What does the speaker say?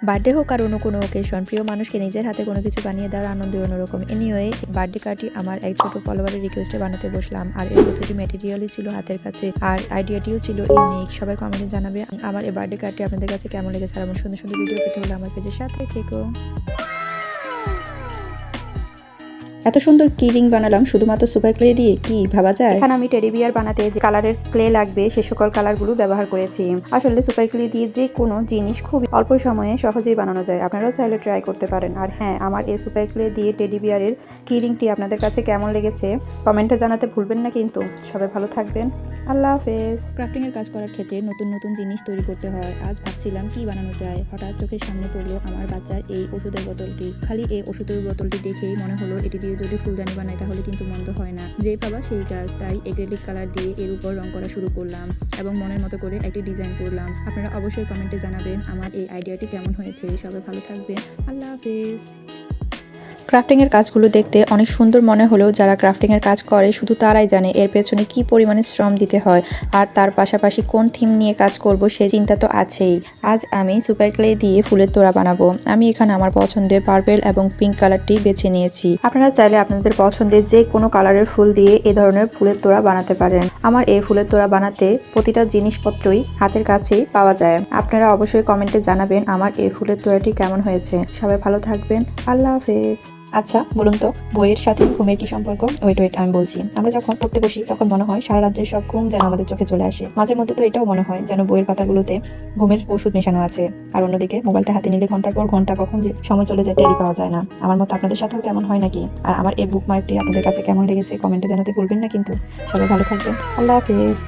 Birthday হোক আর অন্য কোনো ওকেশন, প্রিয় মানুষকে নিজের হাতে কোনো কিছু বানিয়ে দেওয়ার আনন্দই অন্যরকম। এনিওয়ে, বার্থডে কার্ডটি আমার এক ছোট ফলোয়ারের রিকোয়েস্টে বানাতে বসলাম, আর এর প্রতিটি ম্যাটেরিয়ালই ছিল হাতের কাছে, আর আইডিয়াটিও ছিল ইউনিক। সবাই কমেন্টে জানাবে আমার এই বার্থডে কার্ডটি আপনাদের কাছে কেমন লেগেছে। আর এমন সুন্দর সুন্দর ভিডিও পেতে হলে আমার পেজের সাথে থেকো। এত সুন্দর কি রিং বানালাম শুধুমাত্র সুপার ক্লে দিয়ে, কি ভাবা যায়। এখানে আমি টেডি বিয়ার বানাতে যে কালারের ক্লে লাগবে সে সকল কালারগুলো ব্যবহার করেছি। আসলে সুপার ক্লে দিয়ে যে কোনো জিনিস খুব অল্প সময়ে সহজেই বানানো যায়, আপনারাও চাইলে ট্রাই করতে পারেন। আর হ্যাঁ, আমার এই সুপার ক্লে দিয়ে টেডি বিয়ারের কি রিংটি আপনাদের কাছে কেমন লেগেছে কমেন্টে জানাতে ভুলবেন না কিন্তু। সবাই ভালো থাকবেন, আল্লাহ হাফেজ। ক্রাফটিং এর কাজ করার ক্ষেত্রে নতুন নতুন জিনিস তৈরি করতে হয়। আজ ভাবছিলাম কি বানানো যায়, হঠাৎ চোখের সামনে পড়লো আমার বাচ্চার এই ওষুধের বোতলটি। খালি এই ওষুধের বোতলটি দেখেই মনে হলো এটি দিয়ে যদি ফুলদানি বানাই তাহলে কিন্তু মন্দ হয় না। যেই পাবা সেই কাজ, তাই এক্রিলিক কালার দিয়ে এর উপর রং করা শুরু করলাম এবং মনের মতো করে একটি ডিজাইন করলাম। আপনারা অবশ্যই কমেন্টে জানাবেন আমার এই আইডিয়াটি কেমন হয়েছে। সবাই ভালো থাকবেন, আল্লাহ হাফেজ। ক্রাফটিং এর কাজগুলো দেখতে অনেক সুন্দর মনে হলেও যারা ক্রাফটিং এর কাজ করে শুধু তারাই জানে এর পেছনে কি পরিমাণে শ্রম দিতে হয়, আর তার পাশাপাশি কোন থিম নিয়ে কাজ করব সে চিন্তা তো আছেই। আজ আমি সুপার ক্লে দিয়ে ফুলের তোড়া বানাবো। আমি এখানে আমার পছন্দের পার্পল এবং পিঙ্ক কালারটি বেছে নিয়েছি। আপনারা চাইলে আপনাদের পছন্দের যে কোনো কালারের ফুল দিয়ে এ ধরনের ফুলের তোড়া বানাতে পারেন। আমার এই ফুলের তোড়া বানাতে প্রতিটা জিনিসপত্রই হাতের কাছেই পাওয়া যায়। আপনারা অবশ্যই কমেন্টে জানাবেন আমার এই ফুলের তোড়াটি কেমন হয়েছে। সবাই ভালো থাকবেন, আল্লাহ হাফেজ। আচ্ছা বলুন তো, বইয়ের সাথে ঘুমের কি সম্পর্ক? ওয়েট আমি বলছি। আমরা যখন পড়তে বসি তখন মনে হয় সারা রাজ্যের সব ঘুম যেন আমাদের চোখে চলে আসে। মাঝে মধ্যে তো এটাও মনে হয় যেন বইয়ের পাতাগুলোতে ঘুমের ওষুধ মেশানো আছে। আর অন্যদিকে মোবাইলটা হাতে নিলে ঘন্টার পর ঘন্টা কখন যে সময় চলে যায় টেরি পাওয়া যায় না। আমার মতো আপনাদের সাথেও কেমন হয় নাকি? আর আমার এই বুকমার্কটি আপনাদের কাছে কেমন লেগেছে কমেন্টে জানাতে ভুলবেন না কিন্তু। সবাই ভালো থাকবেন, আল্লাহ হাফেজ।